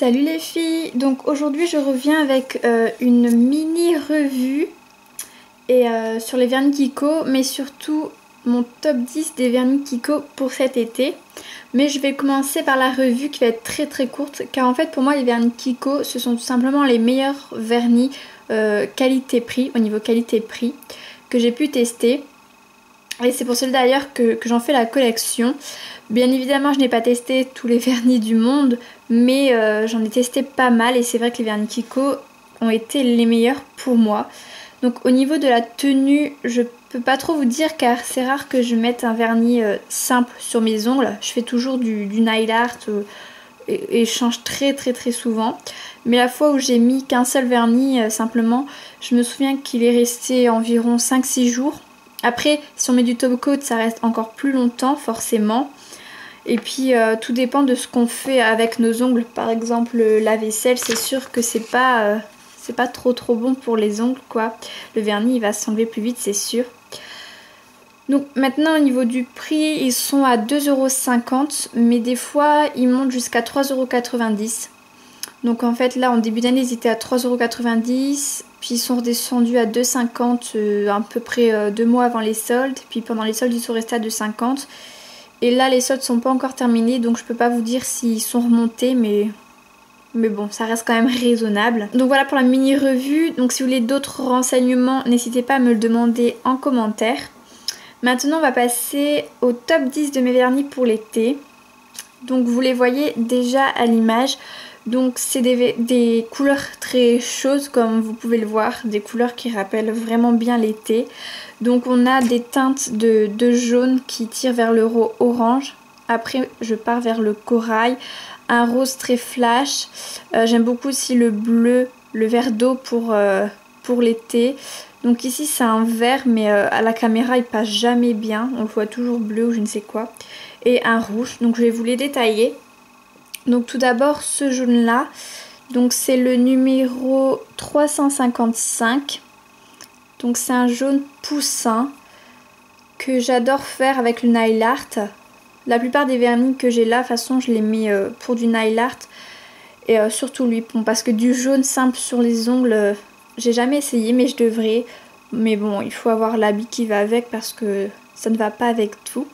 Salut les filles, donc aujourd'hui je reviens avec une mini revue et sur les vernis Kiko, mais surtout mon top 10 des vernis Kiko pour cet été. Mais je vais commencer par la revue qui va être très courte, car en fait pour moi les vernis Kiko ce sont tout simplement les meilleurs vernis qualité-prix, au niveau qualité-prix, que j'ai pu tester. Et c'est pour cela d'ailleurs que j'en fais la collection. Bien évidemment je n'ai pas testé tous les vernis du monde, mais j'en ai testé pas mal et c'est vrai que les vernis Kiko ont été les meilleurs pour moi. Donc au niveau de la tenue, je peux pas trop vous dire car c'est rare que je mette un vernis simple sur mes ongles. Je fais toujours du nail art et je change très souvent. Mais la fois où j'ai mis qu'un seul vernis simplement, je me souviens qu'il est resté environ 5-6 jours. Après, si on met du top coat, ça reste encore plus longtemps forcément. Et puis tout dépend de ce qu'on fait avec nos ongles. Par exemple la vaisselle, c'est sûr que c'est pas trop bon pour les ongles quoi. Le vernis il va s'enlever plus vite, c'est sûr. Donc maintenant au niveau du prix, ils sont à 2,50 €, mais des fois ils montent jusqu'à 3,90 €. Donc en fait là en début d'année ils étaient à 3,90 €, puis ils sont redescendus à 2,50 € à peu près 2 mois avant les soldes. Puis pendant les soldes ils sont restés à 2,50 €. Et là les soldes sont pas encore terminés, donc je peux pas vous dire s'ils sont remontés, mais bon, ça reste quand même raisonnable. Donc voilà pour la mini revue. Donc si vous voulez d'autres renseignements, n'hésitez pas à me le demander en commentaire. Maintenant on va passer au top 10 de mes vernis pour l'été. Donc vous les voyez déjà à l'image. Donc c'est des couleurs très chaudes comme vous pouvez le voir, des couleurs qui rappellent vraiment bien l'été. Donc on a des teintes de jaune qui tirent vers le orange. Après je pars vers le corail, un rose très flash. J'aime beaucoup aussi le bleu, le vert d'eau pour l'été. Donc ici c'est un vert mais à la caméra il passe jamais bien, on le voit toujours bleu ou je ne sais quoi. Et un rouge, donc je vais vous les détailler. Donc tout d'abord ce jaune là, donc c'est le numéro 355. Donc c'est un jaune poussin que j'adore faire avec le nail art. La plupart des vernis que j'ai là, de toute façon je les mets pour du nail art. Et surtout lui, bon, parce que du jaune simple sur les ongles, j'ai jamais essayé mais je devrais. Mais bon, il faut avoir l'habit qui va avec parce que ça ne va pas avec tout.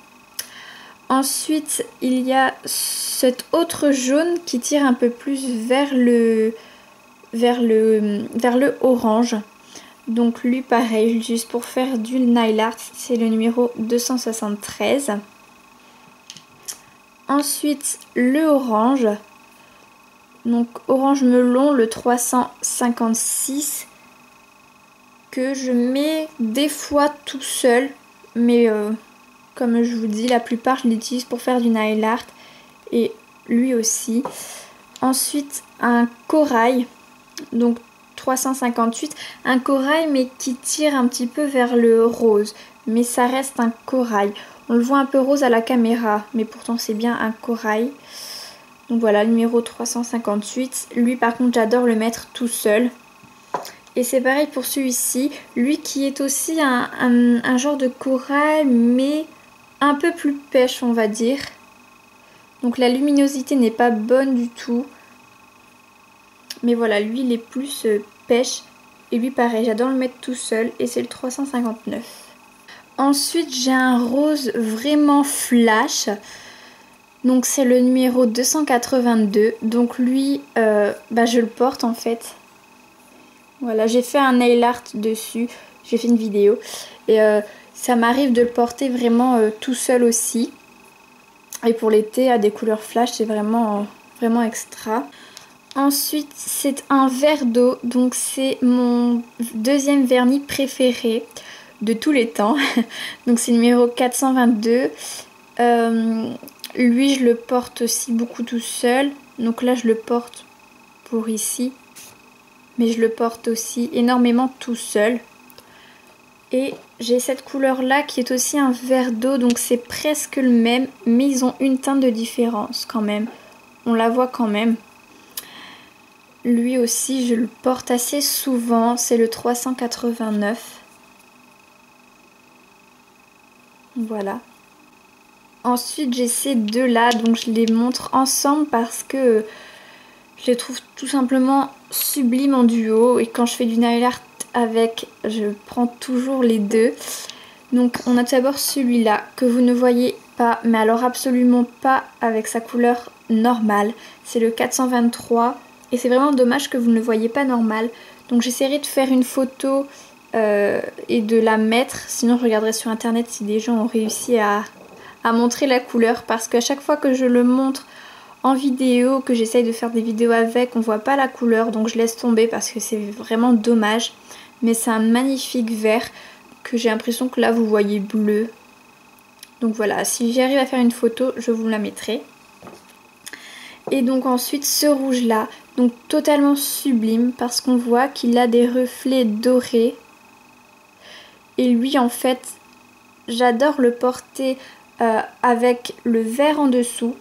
Ensuite, il y a cet autre jaune qui tire un peu plus vers le orange. Donc lui pareil, je l'utilise pour faire du nail art, c'est le numéro 273. Ensuite, le orange. Donc orange melon, le 356 que je mets des fois tout seul, mais comme je vous dis, la plupart je l'utilise pour faire du nail art et lui aussi. Ensuite un corail, donc 358, un corail mais qui tire un petit peu vers le rose, mais ça reste un corail. On le voit un peu rose à la caméra, mais pourtant c'est bien un corail. Donc voilà, le numéro 358. Lui par contre j'adore le mettre tout seul. Et c'est pareil pour celui-ci, lui qui est aussi un genre de corail mais un peu plus pêche on va dire. Donc la luminosité n'est pas bonne du tout. Mais voilà, lui il est plus pêche. Et lui pareil, j'adore le mettre tout seul et c'est le 359. Ensuite j'ai un rose vraiment flash. Donc c'est le numéro 282. Donc lui, je le porte en fait. Voilà, j'ai fait un nail art dessus. J'ai fait une vidéo. Et ça m'arrive de le porter vraiment tout seul aussi. Et pour l'été, à des couleurs flash, c'est vraiment extra. Ensuite, c'est un verre d'eau. Donc c'est mon deuxième vernis préféré de tous les temps. Donc c'est le numéro 422. Lui, je le porte aussi beaucoup tout seul. Donc là, je le porte pour ici. Mais je le porte aussi énormément tout seul. Et j'ai cette couleur là qui est aussi un vert d'eau, donc c'est presque le même, mais ils ont une teinte de différence quand même. On la voit quand même. Lui aussi je le porte assez souvent, c'est le 389. Voilà. Ensuite j'ai ces deux là, donc je les montre ensemble parce que Je les trouve tout simplement sublimes en duo et quand je fais du nail art avec, je prends toujours les deux. Donc on a tout d'abord celui-là que vous ne voyez pas, mais alors absolument pas avec sa couleur normale. C'est le 423 et c'est vraiment dommage que vous ne le voyez pas normal. Donc j'essaierai de faire une photo et de la mettre, sinon je regarderai sur internet si des gens ont réussi à montrer la couleur, parce qu'à chaque fois que je le montre en vidéo, que j'essaye de faire des vidéos avec, on voit pas la couleur, donc je laisse tomber parce que c'est vraiment dommage. Mais c'est un magnifique vert que j'ai l'impression que là vous voyez bleu. Donc voilà, si j'arrive à faire une photo, je vous la mettrai. Et donc ensuite ce rouge là, donc totalement sublime parce qu'on voit qu'il a des reflets dorés. Et lui en fait, j'adore le porter avec le vert en dessous.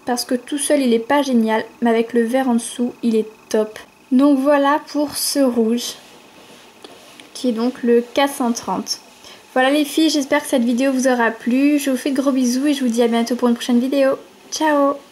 Parce que tout seul il est pas génial, mais avec le vert en dessous il est top. Donc voilà pour ce rouge, qui est donc le 430. Voilà les filles, j'espère que cette vidéo vous aura plu. Je vous fais de gros bisous et je vous dis à bientôt pour une prochaine vidéo. Ciao!